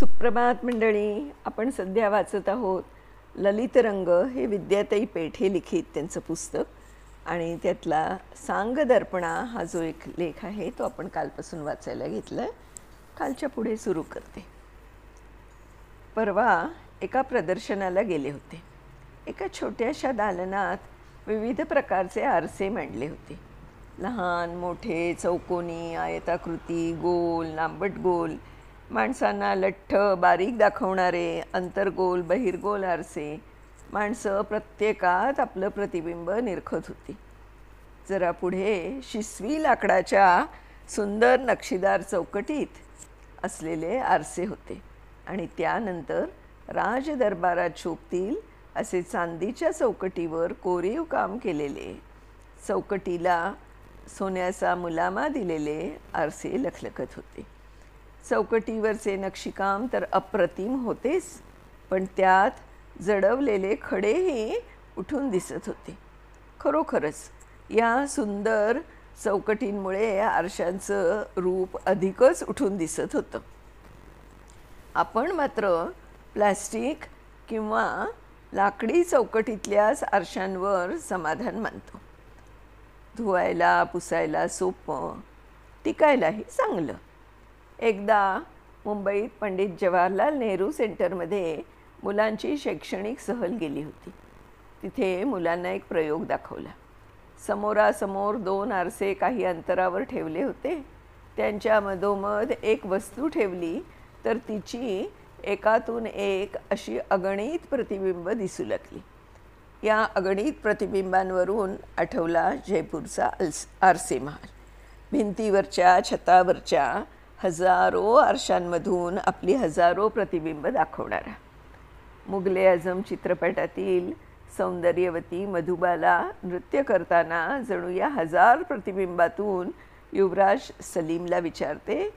सुप्रभात मंडळी. आपण सध्या वाचत आहोत ललित रंग हे विद्याताई पेठे लिखित त्यांचं पुस्तक आणि त्यातला सांग दर्पणा हा जो एक लेख आहे तो आपण कालपासून वाचायला घेतला आहे. कालच्या पुढे सुरू करते. परवा एका प्रदर्शनाला गेले होते. एका छोट्याशा दालनात विविध प्रकारचे आरसे मांडले होते. लहान मोठे, चौकोनी, आयताकृती, गोल, लांबट गोल, माणसांना लठ्ठ बारीक दाखवणारे अंतर्गोल बहिर्गोल आरसे. माणसं प्रत्येकात आपलं प्रतिबिंब निरखत होती. जरा पुढे शिसवी लाकडाच्या सुंदर नक्षीदार चौकटीत असलेले आरसे होते आणि त्यानंतर राजदरबारात शोभतील असे चांदीच्या चौकटीवर कोरीव काम केलेले, चौकटीला सोन्याचा मुलामा दिलेले आरसे लखलखत होते. चौकटीवरचे नक्षीकाम तर अप्रतिम होतेच, पण त्यात जडवलेले खडेही उठून दिसत होते. खरोखरच या सुंदर चौकटींमुळे आरशांचं रूप अधिकच उठून दिसत होतं. आपण मात्र प्लास्टिक किंवा लाकडी चौकटीतल्याच आरशांवर समाधान मानतो. धुवायला पुसायला सोपं, टिकायलाही चांगलं. एकदा मुंबईत पंडित जवाहरलाल नेहरू सेंटरमध्ये मुलांची शैक्षणिक सहल गेली होती. तिथे मुलांना एक प्रयोग दाखवला. समोरासमोर दोन आरसे काही अंतरावर ठेवले होते. त्यांच्या मधोमध एक वस्तू ठेवली तर तिची एकातून एक अशी अगणित प्रतिबिंब दिसू लागली. या अगणित प्रतिबिंबांवरून आठवला जयपूरचा आरसे महाल. भिंतीवरच्या छतावरच्या हजारो आरशांमधून आपली हजारो प्रतिबिंब दाखवणारा. मुघले आझम चित्रपटातील सौंदर्यवती मधुबाला नृत्य करताना जणू या हजार प्रतिबिंबातून युवराज सलीमला विचारते,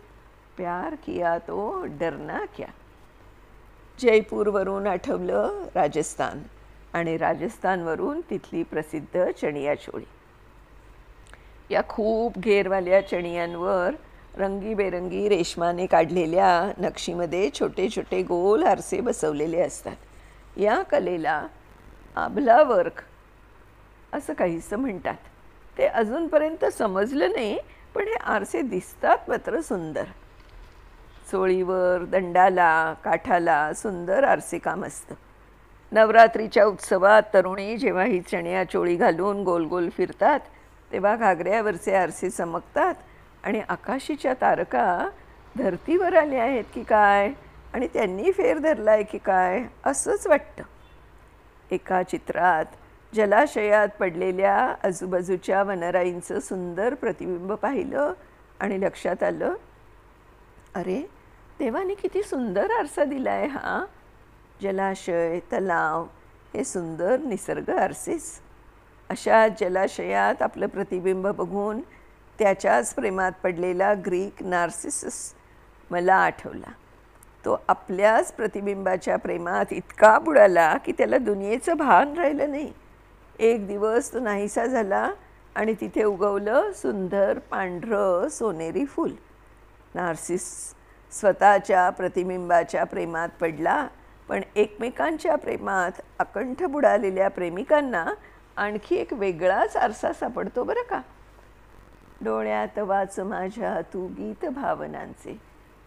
प्यार किया तो डरना क्या. जयपूरवरून आठवलं राजस्थान आणि राजस्थानवरून तिथली प्रसिद्ध चणिया चोळी. या खूप घेरवाल्या चणियांवर रंगीबेरंगी रेशमाने काढलेल्या नक्षीमध्ये छोटे छोटे गोल आरसे बसवलेले असतात. या कलेला आभला वर्क असं काहीसं म्हणतात. ते अजूनपर्यंत समजलं नाही, पण हे आरसे दिसतात मात्र सुंदर. चोळीवर, दंडाला, काठाला सुंदर आरसेकाम असतं. नवरात्रीच्या उत्सवात तरुणी जेव्हा ही चणिया चोळी घालून गोल गोल फिरतात तेव्हा घागऱ्यावरचे आरसे चमकतात आणि आकाशीच्या तारका धरतीवर आल्या आहेत की काय आणि त्यांनी फेर धरला आहे की काय असंच वाटतं. एका चित्रात जलाशयात पडलेल्या आजूबाजूच्या वनराईंचं सुंदर प्रतिबिंब पाहिलं आणि लक्षात आलं, अरे देवाने किती सुंदर आरसा दिला आहे हा. जलाशय, तलाव हे सुंदर निसर्ग आरसेच. अशा जलाशयात आपलं प्रतिबिंब बघून त्याच्याच प्रेमात पडलेला ग्रीक नार्सिसस मला आठवला. तो आपल्याच प्रतिबिंबाच्या प्रेमात इतका बुडाला की त्याला दुनियेचं भान राहिलं नाही. एक दिवस तो नाहीसा झाला आणि तिथे उगवलं सुंदर पांढरं सोनेरी फूल. नार्सिस स्वतःच्या प्रतिबिंबाच्या प्रेमात पडला, पण एकमेकांच्या प्रेमात अकंठ बुडालेल्या प्रेमिकांना आणखी एक वेगळाच आरसा सापडतो बरं का. डोळ्यात वाच माझ्या तू गीत भावनांचे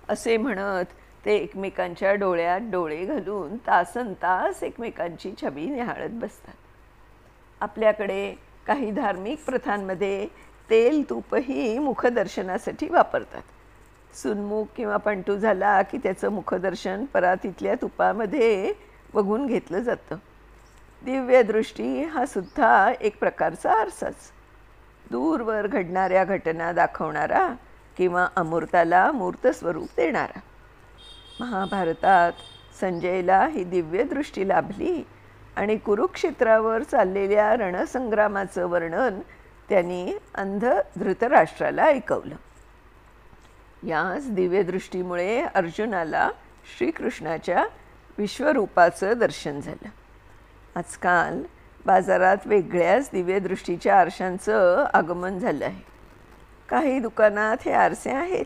असे म्हणत ते एकमेकांच्या डोळ्यात डोळे घालून तासनतास एकमेकांची छबी निहाळत बसतात. आपल्याकडे काही धार्मिक प्रथांमध्ये तेल तूपही मुखदर्शनासाठी वापरतात. सुनमुख किंवा पंटू झाला की त्याचं मुखदर्शन परातीतल्या तुपामध्ये बघून घेतलं जातं. दिव्यदृष्टी हा सुद्धा एक प्रकारचा आरसाच. दूरवर घडणाऱ्या घटना दाखवणारा किंवा अमूर्ताला मूर्त स्वरूप देणारा. महाभारतात संजयला ही दिव्यदृष्टी लाभली आणि कुरुक्षेत्रावर चाललेल्या रणसंग्रामाचं वर्णन त्यांनी अंध धृतराष्ट्राला ऐकवलं. याच दिव्यदृष्टीमुळे अर्जुनाला श्रीकृष्णाच्या विश्वरूपाचं दर्शन झालं. आजकाल बाजारात वेगळ्याच दिव्यदृष्टीच्या आरशांचं आगमन झालं आहे. काही दुकानात हे आरसे आहेत,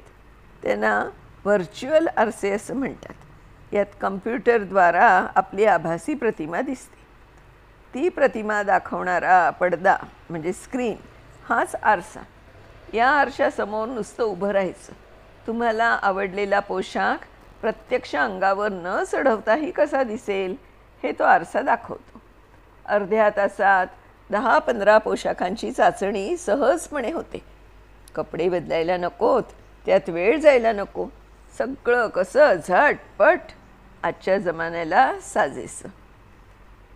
त्यांना व्हर्च्युअल आरसे असं म्हणतात. यात कम्प्युटरद्वारा आपली आभासी प्रतिमा दिसते. ती प्रतिमा दाखवणारा पडदा म्हणजे स्क्रीन हाच आरसा. या आरशासमोर नुसतं उभं राहायचं. तुम्हाला आवडलेला पोशाख प्रत्यक्ष अंगावर न चढवताही कसा दिसेल हे तो आरसा दाखवतो. अर्ध्या तासात 10-15 पोशाखांची चाचणी सहजपणे होते. कपडे बदलायला नकोत, त्यात वेळ जायला नको. सगळं कसं झटपट, आजच्या जमान्याला साजेसं.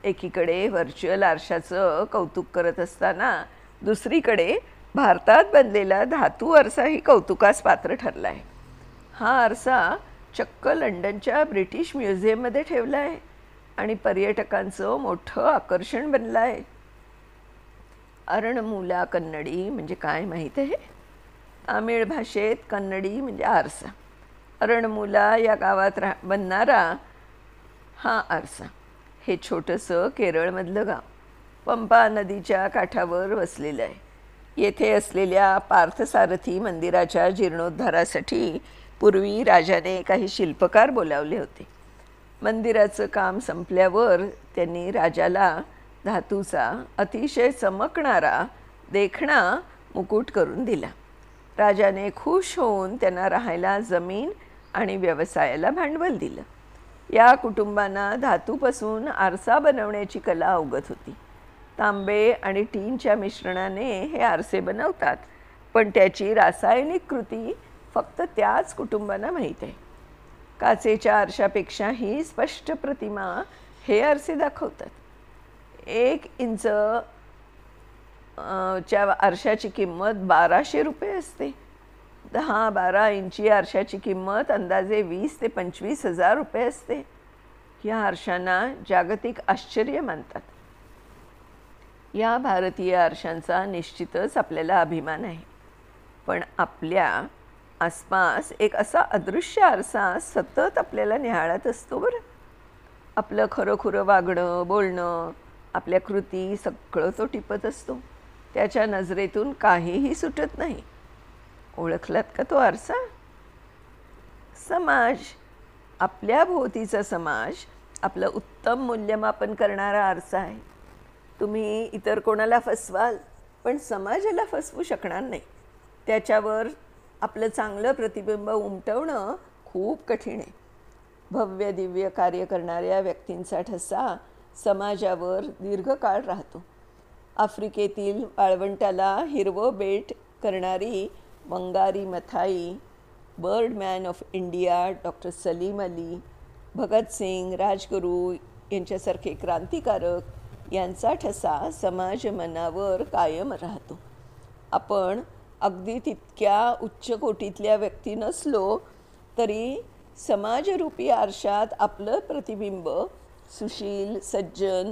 एकीकडे व्हर्च्युअल आरशाचं कौतुक करत असताना दुसरीकडे भारतात बनलेला धातू आरसाही कौतुकास पात्र ठरला आहे. हा आरसा चक्क लंडनच्या ब्रिटिश म्युझियममध्ये ठेवला आहे आणि पर्यटकांचं मोठं आकर्षण बनलं आहे. अर्णमूला कन्नडी म्हणजे काय माहीत आहे? तामिळ भाषेत कन्नडी म्हणजे आरसा. अर्णमूला या गावात बनणारा हा आरसा. हे छोटंसं केरळमधलं गाव पंपा नदीच्या काठावर वसलेलं आहे. येथे असलेल्या पार्थसारथी मंदिराच्या जीर्णोद्धारासाठी पूर्वी राजाने काही शिल्पकार बोलावले होते. मंदिराचं काम संपल्यावर त्यांनी राजाला धातूचा अतिशय चमकणारा देखणा मुकुट करून दिला. राजाने खुश होऊन त्यांना राहायला जमीन आणि व्यवसायाला भांडवल दिलं. या कुटुंबांना धातूपासून आरसा बनवण्याची कला अवगत होती. तांबे आणि टीनच्या मिश्रणाने हे आरसे बनवतात, पण त्याची रासायनिक कृती फक्त त्याच कुटुंबांना माहीत आहे. काचेच्या आरशापेक्षाही स्पष्ट प्रतिमा हे आरसे दाखवतात. 1 इंच च्या आरशाची किंमत 1200 रुपये असते. 10-12 इंची आरशाची किंमत अंदाजे 20,000 ते 25,000 रुपये असते. या आरशांना जागतिक आश्चर्य मानतात. या भारतीय आरशांचा निश्चितच आपल्याला अभिमान आहे. पण आपल्या आसपास एक असा अदृश्य आरसा सतत आपल्याला निहाळत असतो बरं. आपलं खरंखुरं वागणं, बोलणं, आपल्या कृती सगळं तो टिपत असतो. त्याच्या नजरेतून काहीही सुटत नाही. ओळखलात का तो आरसा? समाज. आपल्या भोवतीचा समाज आपलं उत्तम मूल्यमापन करणारा आरसा आहे. तुम्ही इतर कोणाला फसवाल, पण समाजाला फसवू शकणार नाही. त्याच्यावर आपलं चांगलं प्रतिबिंब उमटवणं खूप कठीण आहे. भव्य दिव्य कार्य करणाऱ्या व्यक्तींचा ठसा समाजावर दीर्घकाळ राहतो. आफ्रिकेतील वाळवंटाला हिरवं बेट करणारी Wangari Maathai, Birdman of India doctor Salim Ali, Bhagat Singh, Rajguru यांच्यासारखे क्रांतिकारक यांचा ठसा समाज मनावर कायम राहतो. आपण अगदी तितक्या उच्च कोटीतल्या व्यक्ती नसलो तरी समाजरूपी आरशात आपलं प्रतिबिंब सुशील, सज्जन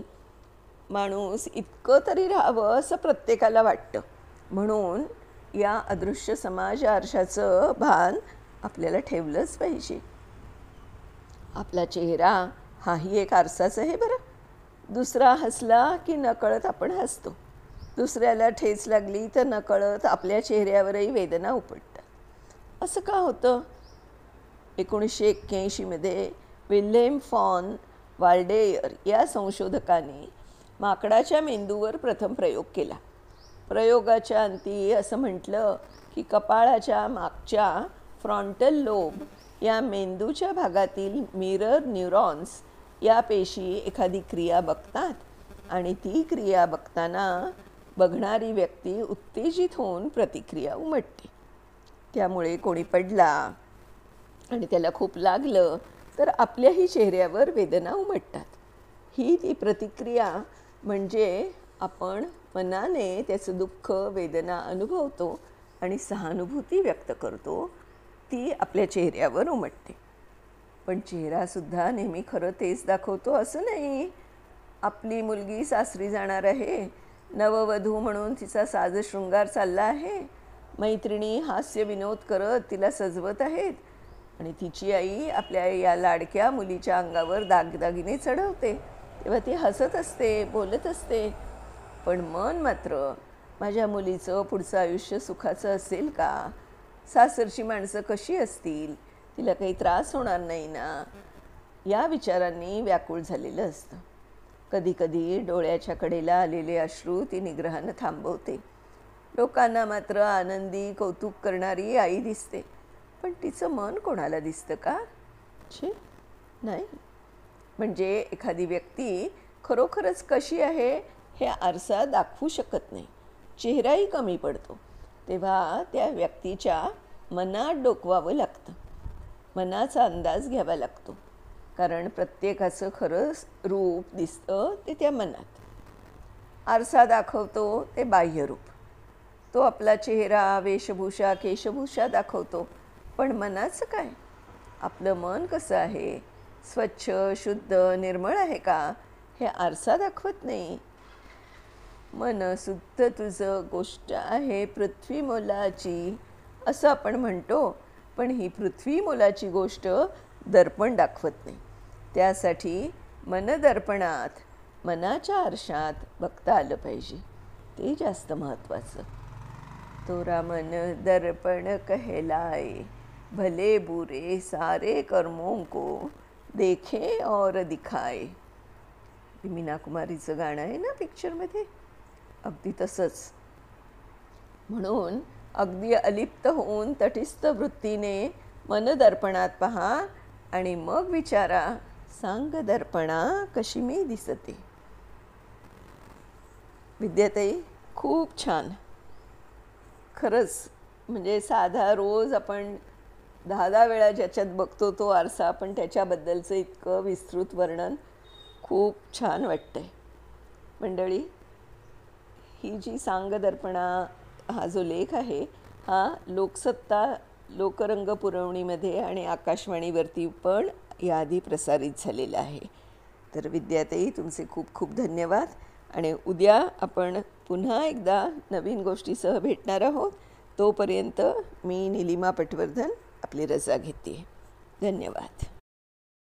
माणूस इतकं तरी राहावं असं प्रत्येकाला वाटतं. म्हणून या अदृश्य समाज आरशाचं भान आपल्याला ठेवलंच पाहिजे. आपला चेहरा हाही एक आरसाच आहे बरं. दुसरा हसला की नकळत आपण हसतो. दुसऱ्याला ठेच लागली तर नकळत आपल्या चेहऱ्यावरही वेदना उपटतात. असं का होतं? 1981 विल्हेम फॉन वाल्डेयर या संशोधकाने माकडाच्या मेंदूवर प्रथम प्रयोग केला. प्रयोगाच्या अंती असं म्हटलं की कपाळाच्या मागच्या फ्रॉन्टल लोब या मेंदूच्या भागातील मिरर न्यूरॉन्स या पेशी एखादी क्रिया बघतात आणि ती क्रिया बघताना बघणारी व्यक्ती उत्तेजित होऊन प्रतिक्रिया उमटते. त्यामुळे कोणी पडला आणि त्याला खूप लागलं तर आपल्याही चेहऱ्यावर वेदना उमटतात. ही ती प्रतिक्रिया म्हणजे आपण मनाने त्याचं दुःख, वेदना अनुभवतो आणि सहानुभूती व्यक्त करतो. ती आपल्या चेहऱ्यावर उमटते. पण चेहरासुद्धा नेहमी खरं तेच दाखवतो असं नाही. आपली मुलगी सासरी जाणार आहे, नववधू म्हणून तिचा साजशृंगार चालला आहे, मैत्रिणी हास्य विनोद करत तिला सजवत आहेत आणि तिची आई आपल्या या लाडक्या मुलीच्या अंगावर दागदागिने चढवते, तेव्हा ती हसत असते, बोलत असते. पण मन मात्र माझ्या मुलीचं पुढचं आयुष्य सुखाचं असेल का? सासरची माणसं कशी असतील? तिला काही त्रास होणार नाही ना? या विचारांनी व्याकुळ झालेलं असतं. कधीकधी डोळ्याच्या कडेला आलेले अश्रू ती निग्रहानं थांबवते. लोकांना मात्र आनंदी कौतुक करणारी आई दिसते, पण तिचं मन कोणाला दिसतं का? छे, नाही. म्हणजे एखादी व्यक्ती खरोखरच कशी आहे हे आरसा दाखवू शकत नाही, चेहराही कमी पडतो. तेव्हा त्या व्यक्तीच्या मनात डोकवावं लागतं, मनाचा अंदाज घ्यावा लागतो. कारण प्रत्येकाचं खरं रूप दिसतं ते त्या मनात. आरसा दाखवतो ते बाह्य रूप, तो आपला चेहरा, वेशभूषा, केशभूषा दाखवतो. पण मनाचं काय? आपलं मन कसं आहे, स्वच्छ, शुद्ध, निर्मळ आहे का, हे आरसा दाखवत नाही. मन शुद्ध तुझं गोष्ट आहे पृथ्वी मोलाची, असं आपण म्हणतो. पण ही पृथ्वी मोलाची गोष्ट दर्पण दाखवत नाही. त्यासाठी मनदर्पणात, मनाच्या आरशात बघता आलं पाहिजे, ते जास्त महत्त्वाचं. तोरा मन दर्पण कहलाए, भले बुरे सारे कर्मों को देखे और दिखाए. मीना कुमारीचं गाणं आहे ना पिक्चरमध्ये, अगदी तसंच. म्हणून अगदी अलिप्त होऊन तटस्थ वृत्तीने मनदर्पणात पहा आणि मग विचारा, सांग दर्पणा कशी मी दिसते. विद्याताई, खूप छान. खरंच म्हणजे साधा रोज आपण 10 वेळा ज्याच्यात बघतो तो आरसा, पण त्याच्याबद्दलचं इतकं विस्तृत वर्णन खूप छान वाटतंय. मंडळी, ही जी सांग दर्पणा हा जो लेख आहे, हा लोकसत्ता लोकरंग पुरवणीमध्ये आणि आकाशवाणीवरती पण याआधी प्रसारित झालेला आहे. तर विद्याताई, तुमचे खूप खूप धन्यवाद. आणि उद्या आपण पुन्हा एकदा नवीन गोष्टीसह भेटणार आहोत. तोपर्यंत मी नीलिमा पटवर्धन आपली रजा घेते. धन्यवाद.